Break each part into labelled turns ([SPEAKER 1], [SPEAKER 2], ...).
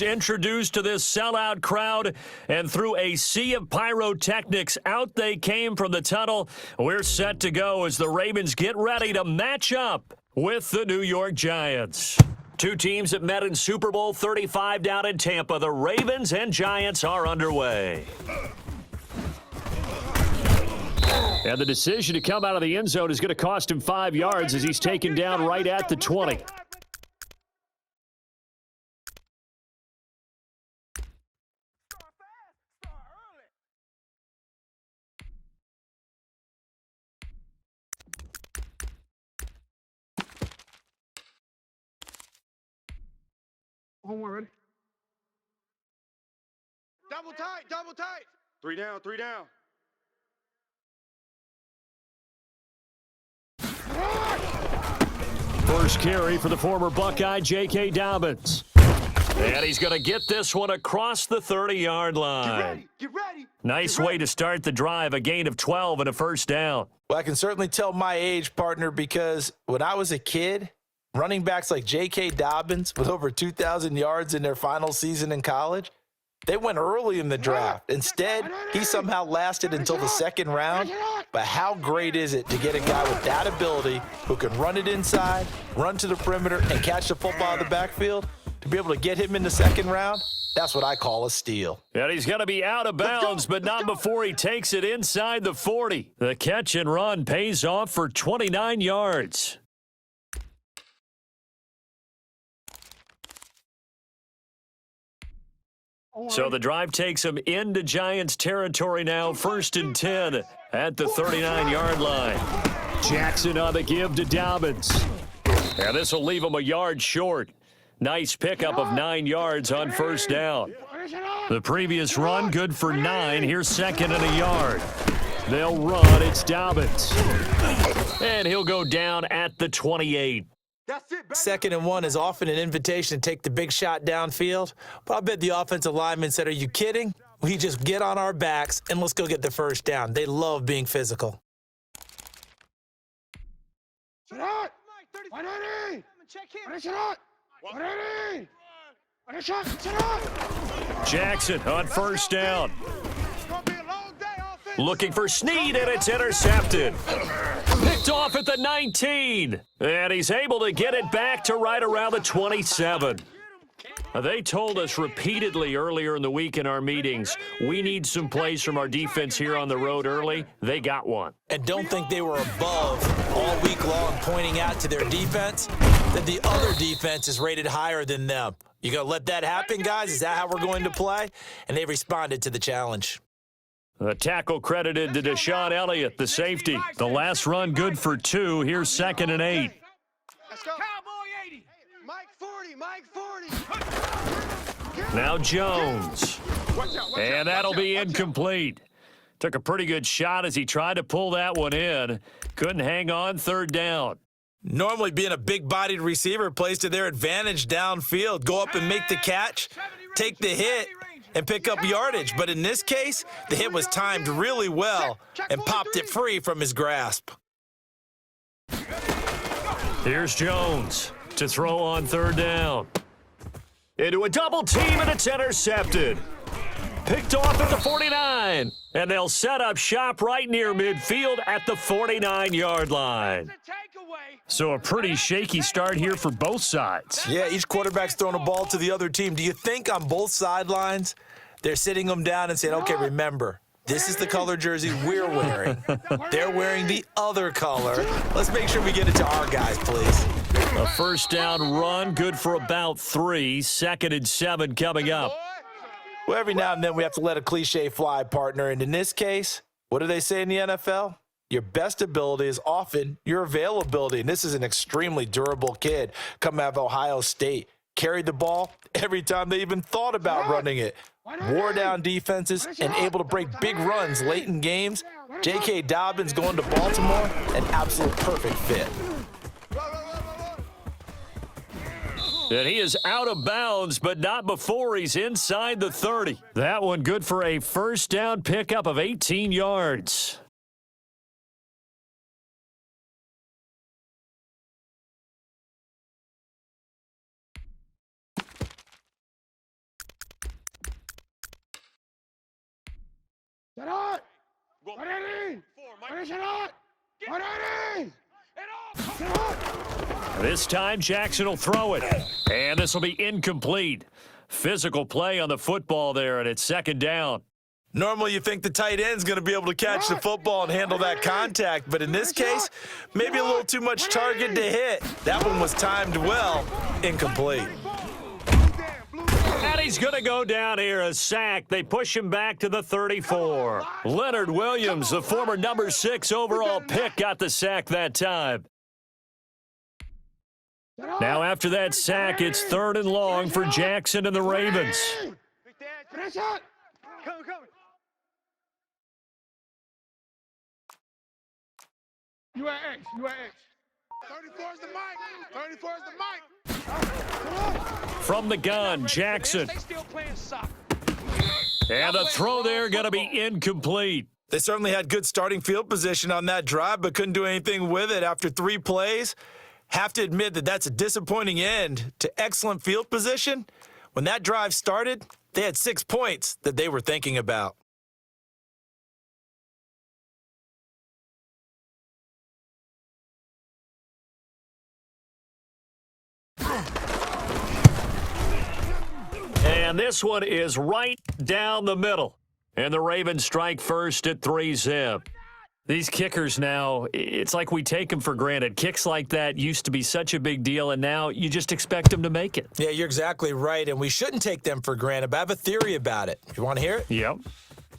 [SPEAKER 1] Introduced to this sellout crowd, and through a sea of pyrotechnics, out they came from the tunnel. We're set to go as the Ravens get ready to match up with the New York Giants. Two teams that met in Super Bowl 35 down in Tampa. The Ravens and Giants are underway. And the decision to come out of the end zone is going to cost him 5 yards as he's taken down right at the 20.
[SPEAKER 2] One more, ready? Double tight, double tight. Three down, three down.
[SPEAKER 1] First carry for the former Buckeye, J.K. Dobbins. And he's going to get this one across the 30-yard line.
[SPEAKER 2] Get ready, get ready.
[SPEAKER 1] Nice way to start the drive, a gain of 12 and a first down.
[SPEAKER 3] Well, I can certainly tell my age, partner, because when I was a kid, running backs like J.K. Dobbins with over 2,000 yards in their final season in college, they went early in the draft. Instead, he somehow lasted until the second round. But how great is it to get a guy with that ability who can run it inside, run to the perimeter, and catch the football in the backfield? To be able to get him in the second round, that's what I call a steal.
[SPEAKER 1] And he's going to be out of bounds, but not before he takes it inside the 40. The catch and run pays off for 29 yards. So the drive takes him into Giants territory now, 1st and 10 at the 39-yard line. Jackson on the give to Dobbins. And this will leave him a yard short. Nice pickup of 9 yards on first down. The previous run, good for 9. Here's 2nd and a yard. They'll run. It's Dobbins. And he'll go down at the 28.
[SPEAKER 3] 2nd and 1 is often an invitation to take the big shot downfield. But I bet the offensive lineman said, are you kidding? We just get on our backs and let's go get the first down. They love being physical.
[SPEAKER 1] Jackson on first down. Looking for Snead, and it's intercepted. Picked off at the 19. And he's able to get it back to right around the 27. They told us repeatedly earlier in the week in our meetings, we need some plays from our defense here on the road early. They got one.
[SPEAKER 3] And don't think they were above all week long pointing out to their defense that the other defense is rated higher than them. You going to let that happen, guys? Is that how we're going to play? And they responded to the challenge.
[SPEAKER 1] The tackle credited to Deshaun Elliott, the safety. The last run good for 2. Here's 2nd and 8.
[SPEAKER 2] Let's go. Cowboy 80. Mike 40, Mike 40.
[SPEAKER 1] Now Jones. And that'll be incomplete. Took a pretty good shot as he tried to pull that one in. Couldn't hang on, 3rd down.
[SPEAKER 3] Normally being a big-bodied receiver plays to their advantage downfield. Go up and make the catch, take the hit, and pick up yardage. But in this case, the hit was timed really well and popped it free from his grasp.
[SPEAKER 1] Here's Jones to throw on 3rd down. Into a double team, and it's intercepted. Picked off at the 49. And they'll set up shop right near midfield at the 49-yard line. So a pretty shaky start here for both sides.
[SPEAKER 3] Yeah, each quarterback's throwing a ball to the other team. Do you think on both sidelines they're sitting them down and saying, okay, remember, this is the color jersey we're wearing. They're wearing the other color. Let's make sure we get it to our guys, please.
[SPEAKER 1] A first down run, good for about 3. 2nd and 7 coming up.
[SPEAKER 3] Well, every now and then we have to let a cliche fly, partner. And in this case, what do they say in the NFL? Your best ability is often your availability. And this is an extremely durable kid coming out of Ohio State. Carried the ball every time they even thought about running it. Wore down defenses and able to break big runs late in games. J.K. Dobbins going to Baltimore, an absolute perfect fit.
[SPEAKER 1] And he is out of bounds, but not before he's inside the 30. That one good for a first down pickup of 18 yards. This time, Jackson will throw it. And this will be incomplete. Physical play on the football there, and it's second down.
[SPEAKER 3] Normally, you think the tight end's going to be able to catch the football and handle that contact, but in this case, maybe a little too much target to hit. That one was timed well, incomplete.
[SPEAKER 1] And he's going to go down here, a sack. They push him back to the 34. Leonard Williams, the former number 6 overall pick, got the sack that time. Now after that sack, it's 3rd and long for Jackson and the Ravens.
[SPEAKER 2] You are X. 34 is the mic. 34 is the mic.
[SPEAKER 1] From the gun, Jackson. And the throw there going to be incomplete.
[SPEAKER 3] They certainly had good starting field position on that drive, but couldn't do anything with it after 3 plays. Have to admit that that's a disappointing end to excellent field position. When that drive started, they had 6 points that they were thinking about.
[SPEAKER 1] And this one is right down the middle. And the Ravens strike first at 3-zip. These kickers now, it's like we take them for granted. Kicks like that used to be such a big deal, and now you just expect them to make it.
[SPEAKER 3] Yeah, you're exactly right, and we shouldn't take them for granted, but I have a theory about it. You want to hear it?
[SPEAKER 1] Yep.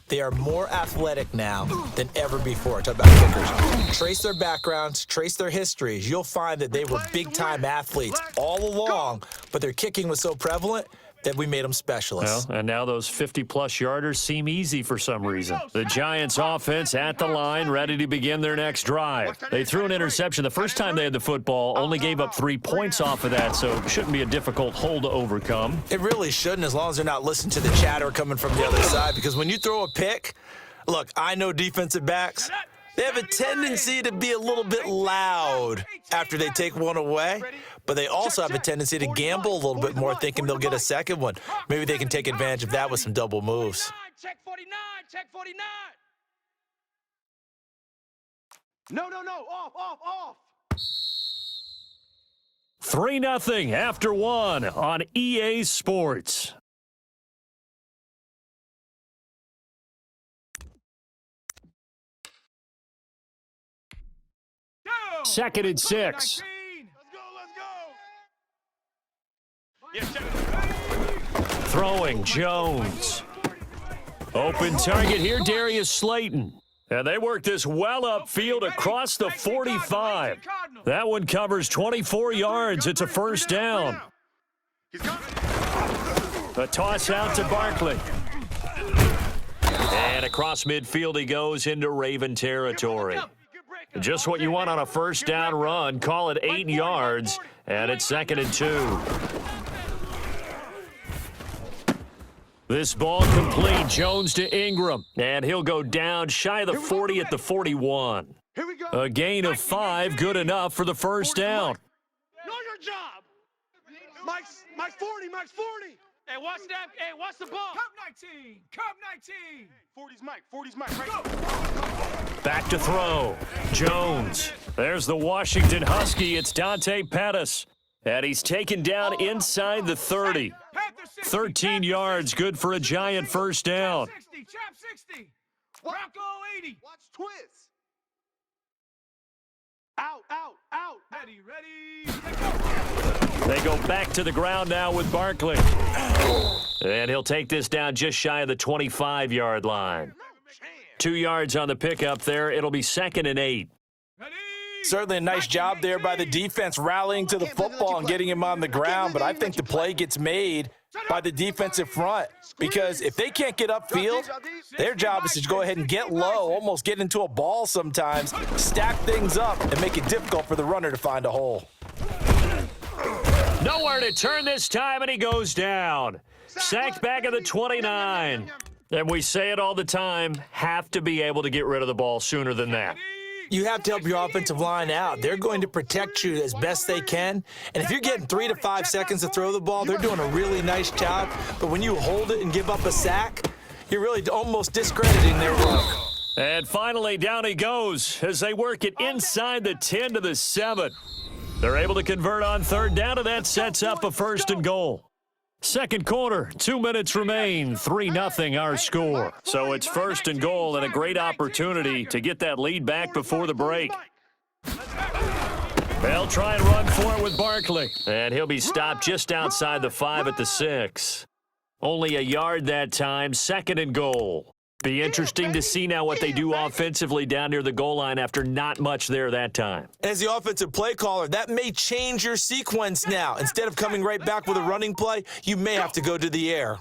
[SPEAKER 3] They are more athletic now than ever before. Talk about kickers. Trace their backgrounds, trace their histories. You'll find that they were big-time athletes all along, but their kicking was so prevalent that we made them specialists.
[SPEAKER 1] Well, and now those 50-plus yarders seem easy for some reason. The Giants offense at the line, ready to begin their next drive. They threw an interception the first time they had the football, only gave up 3 points off of that, so it shouldn't be a difficult hole to overcome.
[SPEAKER 3] It really shouldn't, as long as they're not listening to the chatter coming from the other side, because when you throw a pick, look, I know defensive backs, they have a tendency to be a little bit loud after they take one away, but they also have a tendency to gamble a little bit more, thinking they'll get a second one. Maybe they can take advantage of that with some double moves.
[SPEAKER 2] Check 49. Check 49. No. Off.
[SPEAKER 1] 3-0 after 1 on EA Sports. Second and 6.
[SPEAKER 2] Let's go.
[SPEAKER 1] Throwing, Jones. Open target here, Darius Slayton. And they work this well upfield across the 45. That one covers 24 yards. It's a first down. A toss out to Barkley. And across midfield he goes into Raven territory. Just what you want on a first down run. Call it 8 yards, and it's 2nd and 2. This ball complete. Jones to Ingram, and he'll go down shy of the 40 at the 41. A gain of 5, good enough for the first down.
[SPEAKER 2] Know your job. Mike's 40. Hey, watch that. Hey, watch the ball. Cup 19. 40's Mike. Right.
[SPEAKER 1] Back to throw. Jones. There's the Washington Husky. It's Dante Pettis. And he's taken down inside the 30. 13 yards, good for a Giant first down.
[SPEAKER 2] Trap 60. Rocco 80. Watch twist. Out. Ready.
[SPEAKER 1] They go back to the ground now with Barkley. And he'll take this down just shy of the 25-yard line. 2 yards on the pickup there. It'll be 2nd and 8.
[SPEAKER 3] Certainly a nice job there by the defense rallying to the football and getting him on the ground, but I think the play gets made by the defensive front, because if they can't get upfield, their job is to go ahead and get low, almost get into a ball sometimes, stack things up, and make it difficult for the runner to find a hole.
[SPEAKER 1] Nowhere to turn this time, and he goes down. Sacked back at the 29. And we say it all the time, have to be able to get rid of the ball sooner than that.
[SPEAKER 3] You have to help your offensive line out. They're going to protect you as best they can. And if you're getting 3 to 5 seconds to throw the ball, they're doing a really nice job. But when you hold it and give up a sack, you're really almost discrediting their work.
[SPEAKER 1] And finally, down he goes as they work it inside the 10 to the 7. They're able to convert on third down, and that sets up a first and goal. Second quarter, 2 minutes remain, 3-0 our score. So it's first and goal and a great opportunity to get that lead back before the break. They'll try and run for it with Barkley. And he'll be stopped just outside the 5 at the 6. Only a yard that time, second and goal. Be interesting to see now what they do offensively down near the goal line after not much there that time.
[SPEAKER 3] As the offensive play caller, that may change your sequence now. Instead of coming right back with a running play, you may have to go to the air.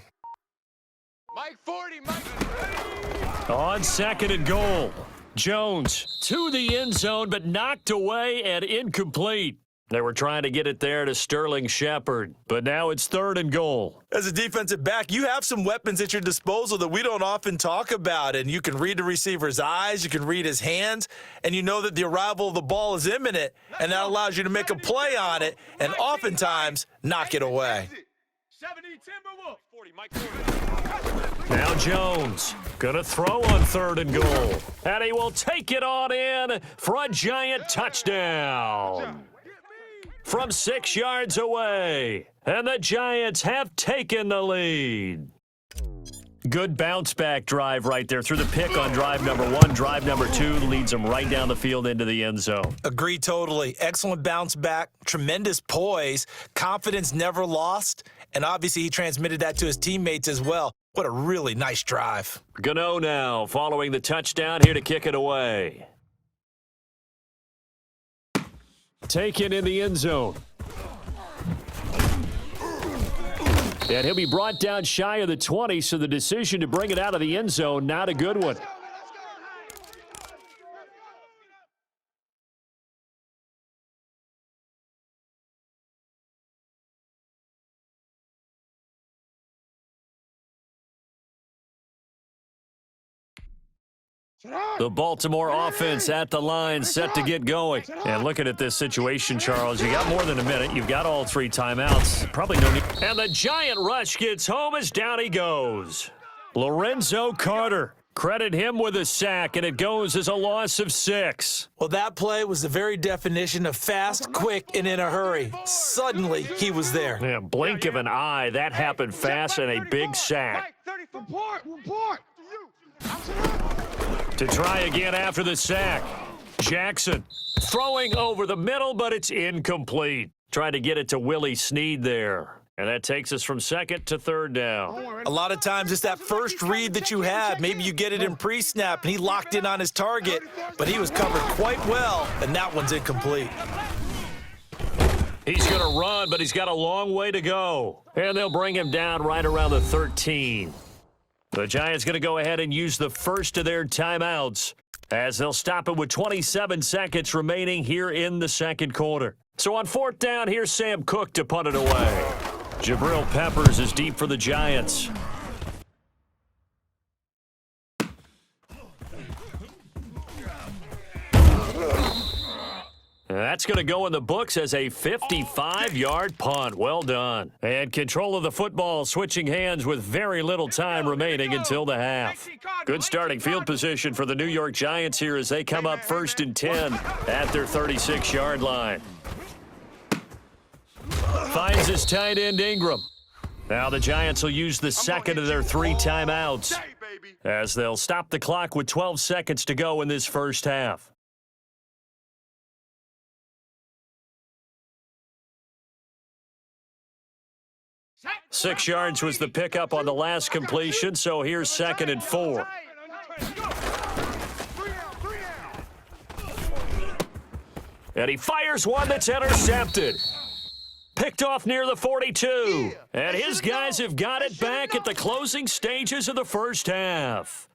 [SPEAKER 2] Mike 40, Mike.
[SPEAKER 1] On second and goal, Jones to the end zone, but knocked away and incomplete. They were trying to get it there to Sterling Shepard, but now it's third and goal.
[SPEAKER 3] As a defensive back, you have some weapons at your disposal that we don't often talk about, and you can read the receiver's eyes, you can read his hands, and you know that the arrival of the ball is imminent, and that allows you to make a play on it and oftentimes knock it away.
[SPEAKER 2] 70 Timberwolves. 40, Mike 40.
[SPEAKER 1] Now Jones gonna throw on third and goal, and he will take it on in for a giant touchdown from 6 yards away, and the Giants have taken the lead. Good bounce-back drive right there through the pick on drive number 1. Drive number 2 leads them right down the field into the end zone.
[SPEAKER 3] Agree totally. Excellent bounce back, tremendous poise, confidence never lost, and obviously he transmitted that to his teammates as well. What a really nice drive.
[SPEAKER 1] Gano now following the touchdown here to kick it away. Taken in the end zone. And he'll be brought down shy of the 20, so the decision to bring it out of the end zone, not a good one. The Baltimore offense at the line, set to get going. And looking at this situation, Charles, you got more than a minute. You've got all 3 timeouts. Probably no need. And the giant rush gets home as down he goes. Lorenzo Carter. Credit him with a sack, and it goes as a loss of 6.
[SPEAKER 3] Well, that play was the very definition of fast, quick, and in a hurry. Suddenly, he was there.
[SPEAKER 1] Yeah, blink of an eye. That happened fast and a big sack.
[SPEAKER 2] Report.
[SPEAKER 1] To try again after the sack. Jackson throwing over the middle, but it's incomplete. Trying to get it to Willie Snead there. And that takes us from second to third down.
[SPEAKER 3] A lot of times it's that first read that you have. Maybe you get it in pre-snap, and he locked in on his target, but he was covered quite well, and that one's incomplete.
[SPEAKER 1] He's going to run, but he's got a long way to go. And they'll bring him down right around the 13. The Giants going to go ahead and use the first of their timeouts as they'll stop it with 27 seconds remaining here in the second quarter. So on fourth down, here's Sam Cook to punt it away. Jabril Peppers is deep for the Giants. That's going to go in the books as a 55-yard punt. Well done. And control of the football switching hands with very little time remaining until the half. Good starting field position for the New York Giants here as they come up first and 10 at their 36-yard line. Finds his tight end Ingram. Now the Giants will use the second of their 3 timeouts as they'll stop the clock with 12 seconds to go in this first half. Six yards was the pickup on the last completion, so here's second and 4. And he fires one that's intercepted. Picked off near the 42. And his guys have got it back at the closing stages of the first half.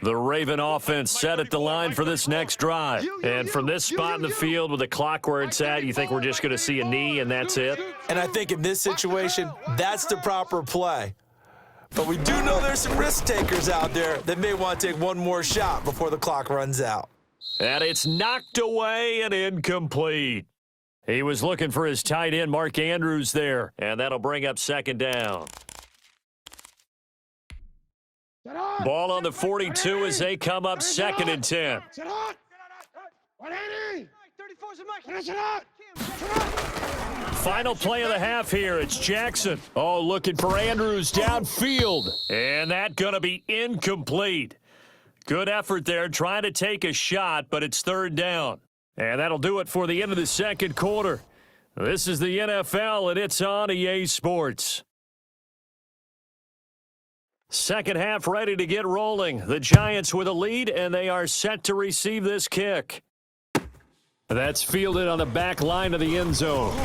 [SPEAKER 1] The Raven offense set at the line for this next drive. And from this spot in the field with the clock where it's at, you think we're just going to see a knee and that's it?
[SPEAKER 3] And I think in this situation, that's the proper play. But we do know there's some risk takers out there that may want to take one more shot before the clock runs out.
[SPEAKER 1] And it's knocked away and incomplete. He was looking for his tight end, Mark Andrews, there. And that'll bring up second down. Ball on the 42 as they come up second and 10. Final play of the half here. It's Jackson. Oh, looking for Andrews downfield. And that going to be incomplete. Good effort there, trying to take a shot, but it's third down. And that'll do it for the end of the second quarter. This is the NFL, and it's on EA Sports. Second half ready to get rolling. The Giants with a lead, and they are set to receive this kick. That's fielded on the back line of the end zone.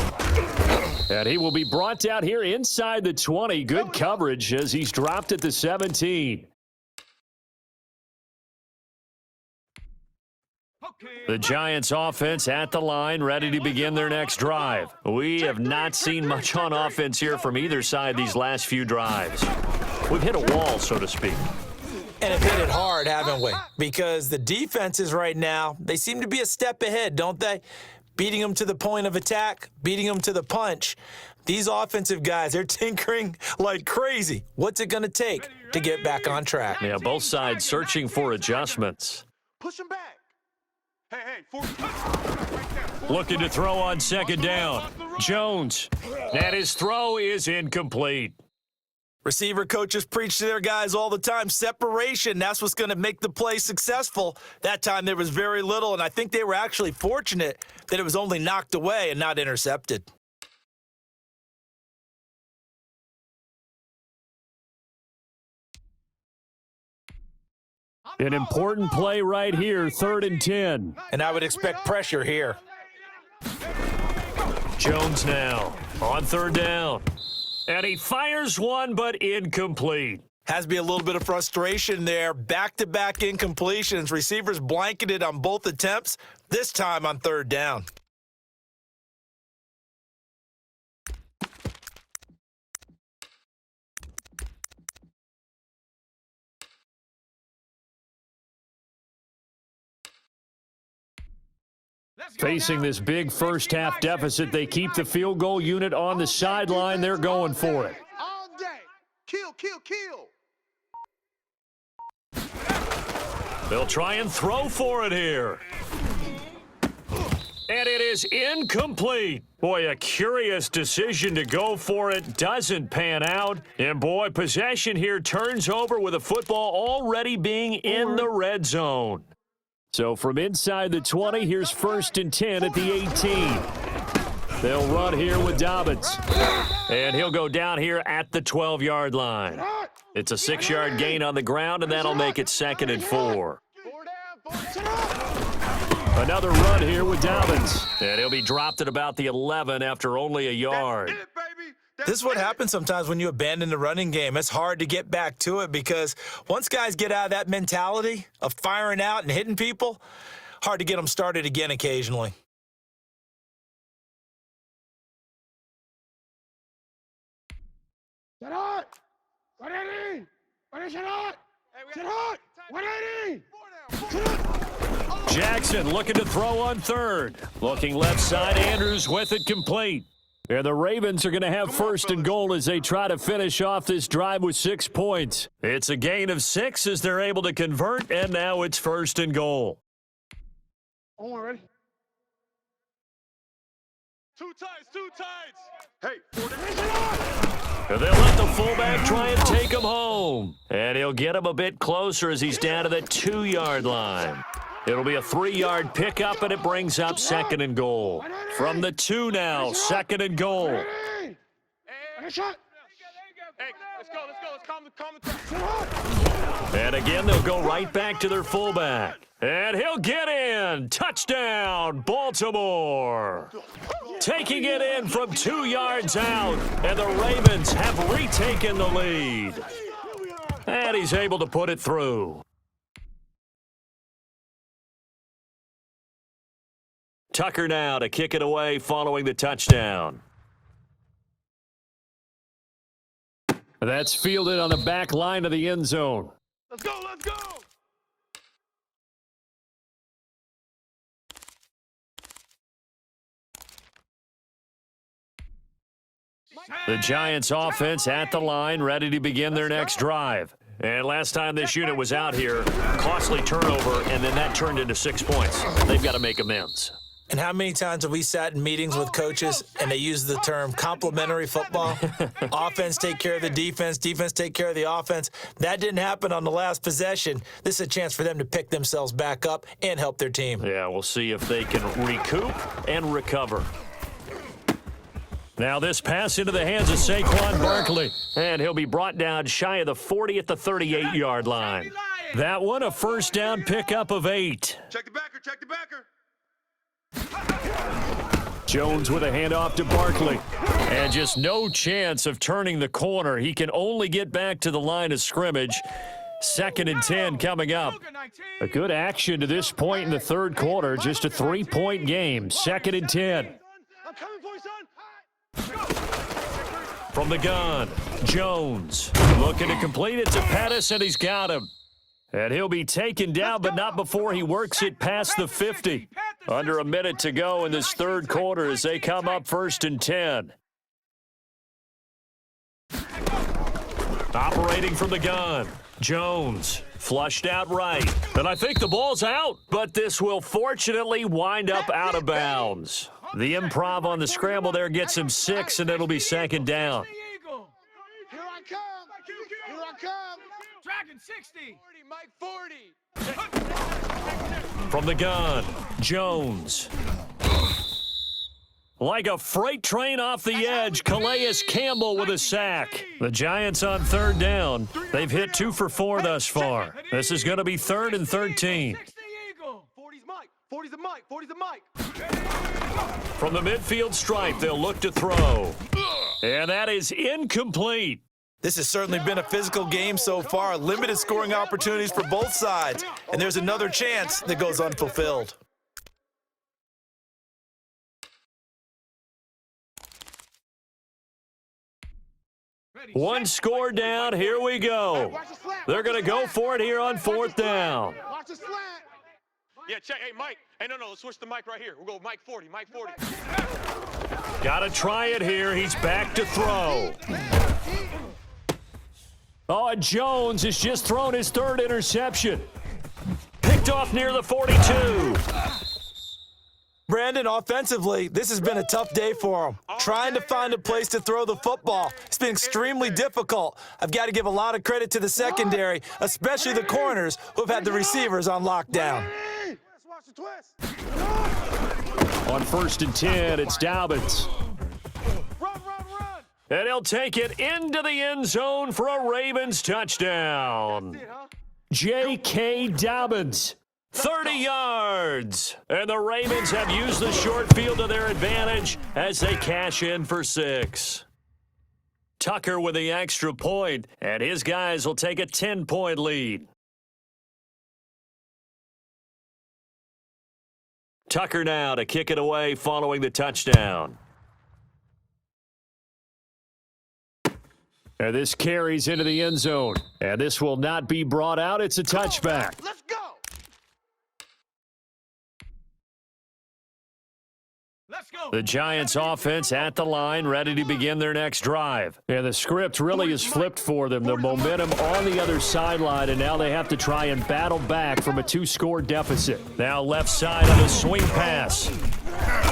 [SPEAKER 1] And he will be brought down here inside the 20. Good coverage as he's dropped at the 17. The Giants offense at the line, ready to begin their next drive. We have not seen much on offense here from either side these last few drives. We've hit a wall, so to speak.
[SPEAKER 3] And have hit it hard, haven't we? Because the defenses right now, they seem to be a step ahead, don't they? Beating them to the point of attack, beating them to the punch. These offensive guys, they're tinkering like crazy. What's it going to take to get back on track?
[SPEAKER 1] Yeah, both sides searching for adjustments.
[SPEAKER 2] Push him back.
[SPEAKER 1] Looking to throw on second down. Jones. And his throw is incomplete.
[SPEAKER 3] Receiver coaches preach to their guys all the time. Separation, that's what's going to make the play successful. That time there was very little, and I think they were actually fortunate that it was only knocked away and not intercepted.
[SPEAKER 1] An important play right here, 3rd and 10.
[SPEAKER 3] And I would expect pressure here.
[SPEAKER 1] Jones now on 3rd down. And he fires one, but incomplete.
[SPEAKER 3] Has to be a little bit of frustration there. Back-to-back incompletions. Receivers blanketed on both attempts, this time on 3rd down.
[SPEAKER 1] Facing this big first-half deficit, they keep the field goal unit on the sideline. They're going for it.
[SPEAKER 2] All day. Kill, kill, kill.
[SPEAKER 1] They'll try and throw for it here. And it is incomplete. Boy, a curious decision to go for it. Doesn't pan out. And, boy, possession here turns over with a football already being in the red zone. So from inside the 20, here's 1st and 10 at the 18. They'll run here with Dobbins. And he'll go down here at the 12-yard line. It's a 6-yard gain on the ground, and that'll make it 2nd and 4. Another run here with Dobbins. And he'll be dropped at about the 11 after only a yard.
[SPEAKER 3] This is what happens sometimes when you abandon the running game. It's hard to get back to it because once guys get out of that mentality of firing out and hitting people, hard to get them started again occasionally.
[SPEAKER 1] Jackson looking to throw on 3rd. Looking left side, Andrews with it complete. And the Ravens are going to have 1st and goal as they try to finish off this drive with 6 points. It's a gain of 6 as they're able to convert, and now it's 1st and goal.
[SPEAKER 2] Ready? Two tights. Hey,
[SPEAKER 1] And they'll let the fullback try and take him home. And he'll get him a bit closer as he's down to the 2-yard line. It'll be a 3-yard pickup, and it brings up 2nd and goal. From the 2 now, 2nd and goal.
[SPEAKER 2] Hey, let's go. Let's calm the
[SPEAKER 1] And again, they'll go right back to their fullback. And he'll get in. Touchdown, Baltimore. Taking it in from 2 yards out, and the Ravens have retaken the lead. And he's able to put it through. Tucker now to kick it away following the touchdown. That's fielded on the back line of the end zone.
[SPEAKER 2] Let's go.
[SPEAKER 1] The Giants offense at the line, ready to begin their next drive. And last time this unit was out here, costly turnover, and then that turned into 6 points. They've got to make amends.
[SPEAKER 3] And how many times have we sat in meetings with coaches and they use the term complementary football? Offense take care of the defense, defense take care of the offense. That didn't happen on the last possession. This is a chance for them to pick themselves back up and help their team.
[SPEAKER 1] Yeah, we'll see if they can recoup and recover. Now this pass into the hands of Saquon Barkley, and he'll be brought down shy of the 40 at the 38-yard line. That one, a first down pickup of 8.
[SPEAKER 2] Check the backer, check the backer.
[SPEAKER 1] Jones with a handoff to Barkley, and just no chance of turning the corner. He can only get back to the line of scrimmage. 2nd and 10 coming up. A good action to this point in the third quarter, just a 3-point game. 2nd and 10.
[SPEAKER 2] I'm coming for you, son.
[SPEAKER 1] From the gun, Jones looking to complete it to Pettis, and he's got him. And he'll be taken down, but not before he works it past the 50. Under a minute to go in this third quarter as they come up 1st and 10. Operating from the gun, Jones flushed out right. And I think the ball's out, but this will fortunately wind up out of bounds. The improv on the scramble there gets him 6, and it'll be 2nd down.
[SPEAKER 2] Here I come. Here I come. Dragon 60. 40, Mike 40.
[SPEAKER 1] From the gun, Jones. Like a freight train off the edge, Calais Campbell with a sack. The Giants on 3rd down. They've hit 2 for 4 thus far. This is going to be 3rd and 13.
[SPEAKER 2] 40's Mike. 40's the Mike. 40's the Mike.
[SPEAKER 1] From the midfield stripe, they'll look to throw. And that is incomplete.
[SPEAKER 3] This has certainly been a physical game so far. Limited scoring opportunities for both sides. And there's another chance that goes unfulfilled.
[SPEAKER 1] One score down. Here we go. They're going to go for it here on 4th down.
[SPEAKER 2] Watch the slant. Yeah, check. Hey, Mike. Hey, no, let's switch the mic right here. We'll go Mike 40. Mike 40.
[SPEAKER 1] Got to try it here. He's back to throw. Oh, and Jones has just thrown his 3rd interception. Picked off near the 42.
[SPEAKER 3] Brandon, offensively, this has been a tough day for him. Trying to find a place to throw the football. It's been extremely difficult. I've got to give a lot of credit to the secondary, especially the corners who have had the receivers on lockdown.
[SPEAKER 2] Watch the twist.
[SPEAKER 1] On 1st and 10, it's Dobbins.
[SPEAKER 2] Run.
[SPEAKER 1] And he'll take it into the end zone for a Ravens touchdown. J.K. Dobbins. 30 yards. And the Ravens have used the short field to their advantage as they cash in for 6. Tucker with the extra point, and his guys will take a 10-point lead. Tucker now to kick it away following the touchdown. And this carries into the end zone. And this will not be brought out. It's a touchback.
[SPEAKER 2] Let's go.
[SPEAKER 1] The Giants offense at the line, ready to begin their next drive. And the script really has flipped for them. The momentum on the other sideline, and now they have to try and battle back from a 2-score deficit. Now left side on a swing pass.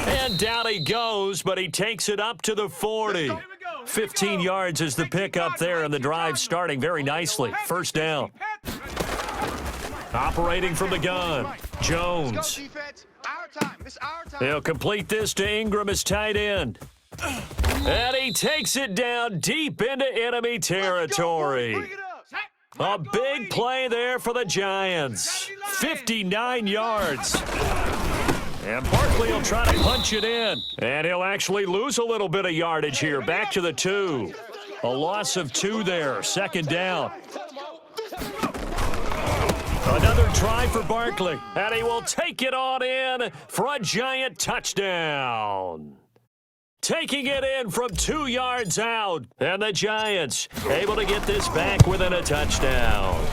[SPEAKER 1] And down he goes, but he takes it up to the 40. 15 yards is the pickup there, and the drive starting very nicely. 1st down. Operating from the gun, Jones. He'll complete this to Ingram as tight end. And he takes it down deep into enemy territory. A big play there for the Giants. 59 yards. And Barkley will try to punch it in. And he'll actually lose a little bit of yardage here. Back to the 2. A loss of 2 there. 2nd down. Another try for Barkley, and he will take it on in for a Giant touchdown. Taking it in from 2 yards out, and the Giants able to get this back within a touchdown.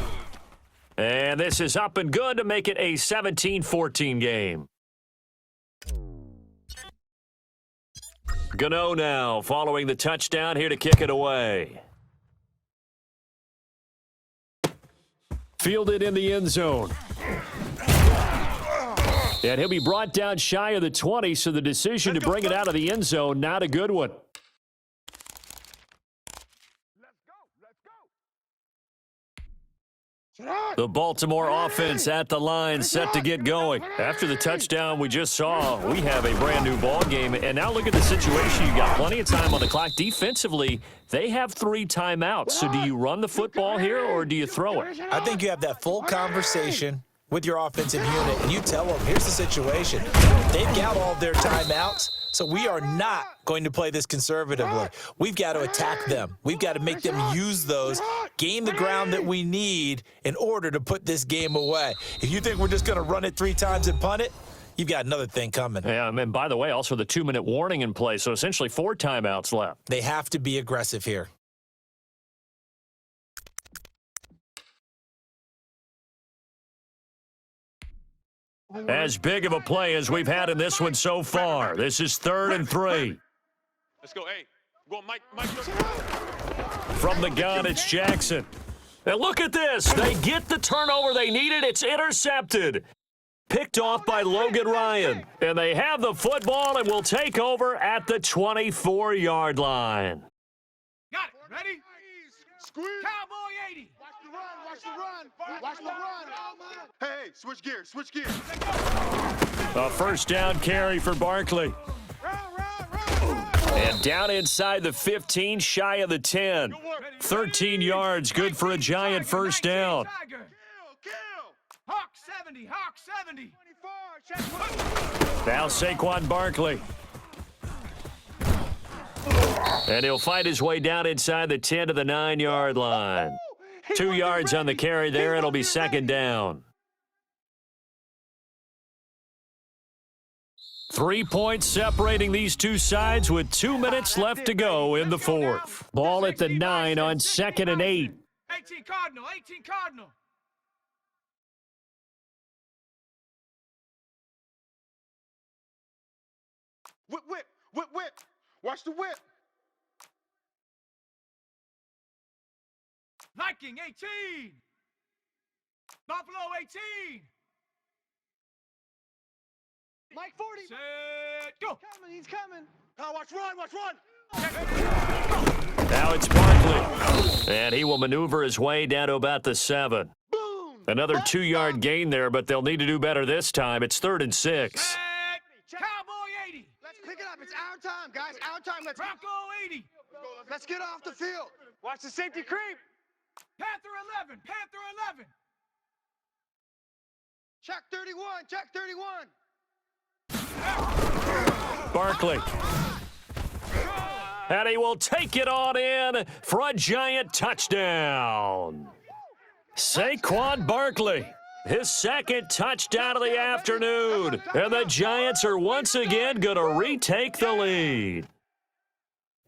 [SPEAKER 1] And this is up and good to make it a 17-14 game. Gano now following the touchdown here to kick it away. Fielded in the end zone. And he'll be brought down shy of the 20, so the decision to bring it out of the end zone, not a good one. The Baltimore offense at the line, set to get going. After the touchdown we just saw, we have a brand new ball game. And now look at the situation. You got plenty of time on the clock. Defensively, they have 3 timeouts. So do you run the football here or do you throw it?
[SPEAKER 3] I think you have that full conversation with your offensive unit, and you tell them, here's the situation. They've got all their timeouts, so we are not going to play this conservatively. We've got to attack them. We've got to make them use those, gain the ground that we need in order to put this game away. If you think we're just going to run it 3 times and punt it, you've got another thing coming.
[SPEAKER 1] Yeah, and by the way, also the 2-minute warning in play, so essentially 4 timeouts left.
[SPEAKER 3] They have to be aggressive here.
[SPEAKER 1] As big of a play as we've had in this one so far. This is 3rd and 3.
[SPEAKER 2] Let's go. Hey, go, Mike.
[SPEAKER 1] From the gun, it's Jackson. And look at this. They get the turnover they needed. It's intercepted. Picked off by Logan Ryan. And they have the football and will take over at the 24-yard line.
[SPEAKER 2] Got it. Ready? Squeeze. Cowboy 80. Watch the run. Hey, switch gears.
[SPEAKER 1] A first down carry for Barkley. And down inside the 15, shy of the 10. 13 yards, good for a giant first down.
[SPEAKER 2] Hawk 70.
[SPEAKER 1] Now Saquon Barkley. And he'll fight his way down inside the 10 to the 9-yard line. 2 yards on the carry there. It'll be 2nd down. 3 points separating these two sides with 2 minutes left to go in the 4th. Ball at the 9 on 2nd and 8.
[SPEAKER 2] 18 Cardinal. Whip. Watch the whip. Viking 18. Buffalo 18. Mike 40. Set, go. He's coming. Oh, watch run.
[SPEAKER 1] Now it's Barkley. And he will maneuver his way down to about the 7.
[SPEAKER 2] Boom.
[SPEAKER 1] Another 2-yard gain there, but they'll need to do better this time. It's 3rd and 6.
[SPEAKER 2] Set, Cowboy 80. Let's pick it up. It's our time, guys. Our time. Let's Bronco 80. Let's get off the field. Watch the safety creep. Panther 11. Check 31.
[SPEAKER 1] Barkley. And he will take it on in for a giant touchdown. Saquon Barkley, his 2nd touchdown of the afternoon. And the Giants are once again going to retake the lead.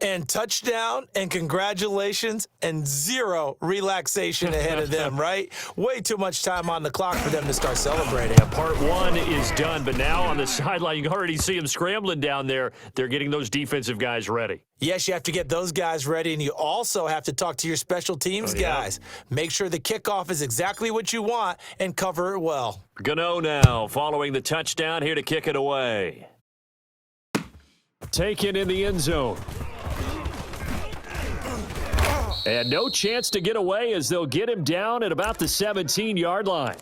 [SPEAKER 3] And touchdown and congratulations and 0 relaxation ahead of them, right? Way too much time on the clock for them to start celebrating.
[SPEAKER 1] Part 1 is done, but now on the sideline, you can already see them scrambling down there. They're getting those defensive guys ready.
[SPEAKER 3] Yes, you have to get those guys ready, and you also have to talk to your special teams guys. Make sure the kickoff is exactly what you want and cover it well.
[SPEAKER 1] Gano now following the touchdown here to kick it away. Taken in the end zone. And no chance to get away as they'll get him down at about the 17-yard line.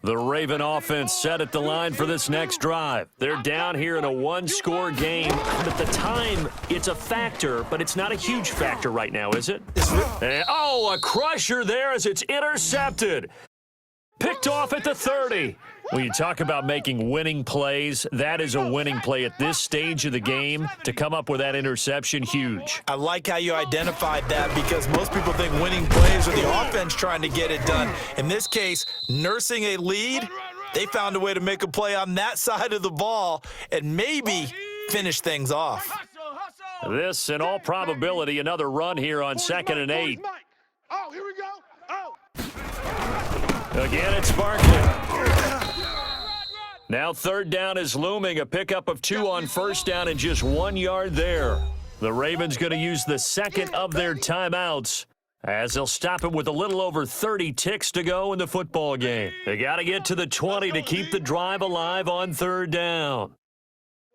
[SPEAKER 1] The Raven offense set at the line for this next drive. They're down here in a 1-score game. At the time, it's a factor, but it's not a huge factor right now, is it? And, a crusher there as it's intercepted. Picked off at the 30. When you talk about making winning plays, that is a winning play at this stage of the game. To come up with that interception, huge.
[SPEAKER 3] I like how you identified that because most people think winning plays are the offense trying to get it done. In this case, nursing a lead, they found a way to make a play on that side of the ball and maybe finish things off.
[SPEAKER 1] This, in all probability, another run here on 2nd and 8.
[SPEAKER 2] Oh, here we go. Oh.
[SPEAKER 1] Again, it's Barkley. Now third down is looming. A pickup of 2 on first down and just 1 yard there. The Ravens going to use the second of their timeouts as they'll stop it with a little over 30 ticks to go in the football game. They got to get to the 20 to keep the drive alive on third down.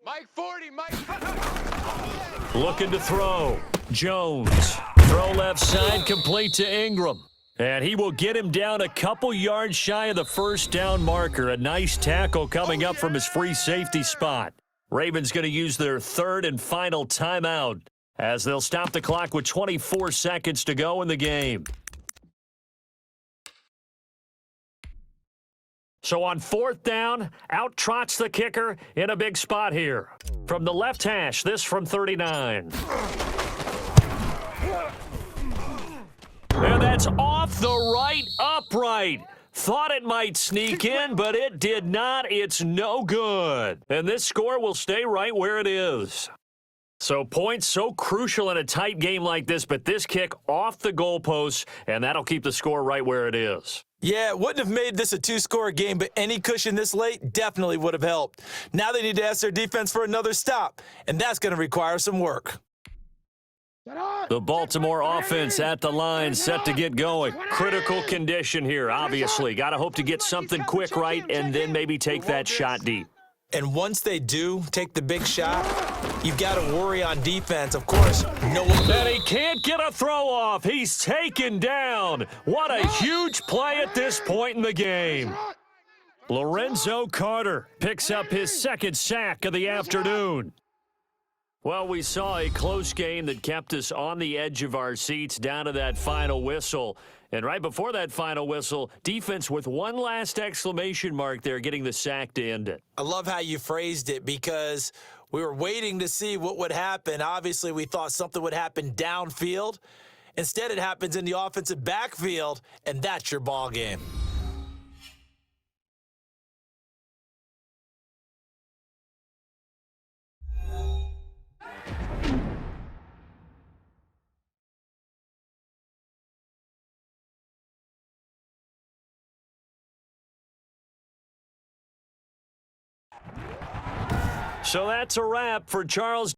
[SPEAKER 2] Mike 40, Mike.
[SPEAKER 1] Looking to throw. Jones. Throw left side, complete to Ingram. And he will get him down a couple yards shy of the first down marker. A nice tackle coming up from his free safety spot. Ravens going to use their third and final timeout as they'll stop the clock with 24 seconds to go in the game. So on fourth down, out trots the kicker in a big spot here. From the left hash, this from 39. And that's off the right upright. Thought it might sneak in, but it did not. It's no good. And this score will stay right where it is. So points so crucial in a tight game like this, but this kick off the goalpost, and that'll keep the score right where it is.
[SPEAKER 3] Yeah, it wouldn't have made this a two-score game, but any cushion this late definitely would have helped. Now they need to ask their defense for another stop, and that's going to require some work.
[SPEAKER 1] The Baltimore offense at the line, set to get going. Critical condition here, obviously. Got to hope to get something quick right and then maybe take that shot deep.
[SPEAKER 3] And once they do take the big shot, you've got to worry on defense. Of course, no one.
[SPEAKER 1] And he can't get a throw off. He's taken down. What a huge play at this point in the game. Lorenzo Carter picks up his second sack of the afternoon. Well, we saw a close game that kept us on the edge of our seats down to that final whistle. And right before that final whistle, defense with one last exclamation mark there, getting the sack to end it.
[SPEAKER 3] I love how you phrased it because we were waiting to see what would happen. Obviously, we thought something would happen downfield. Instead, it happens in the offensive backfield, and that's your ball game.
[SPEAKER 1] So that's a wrap for Charles.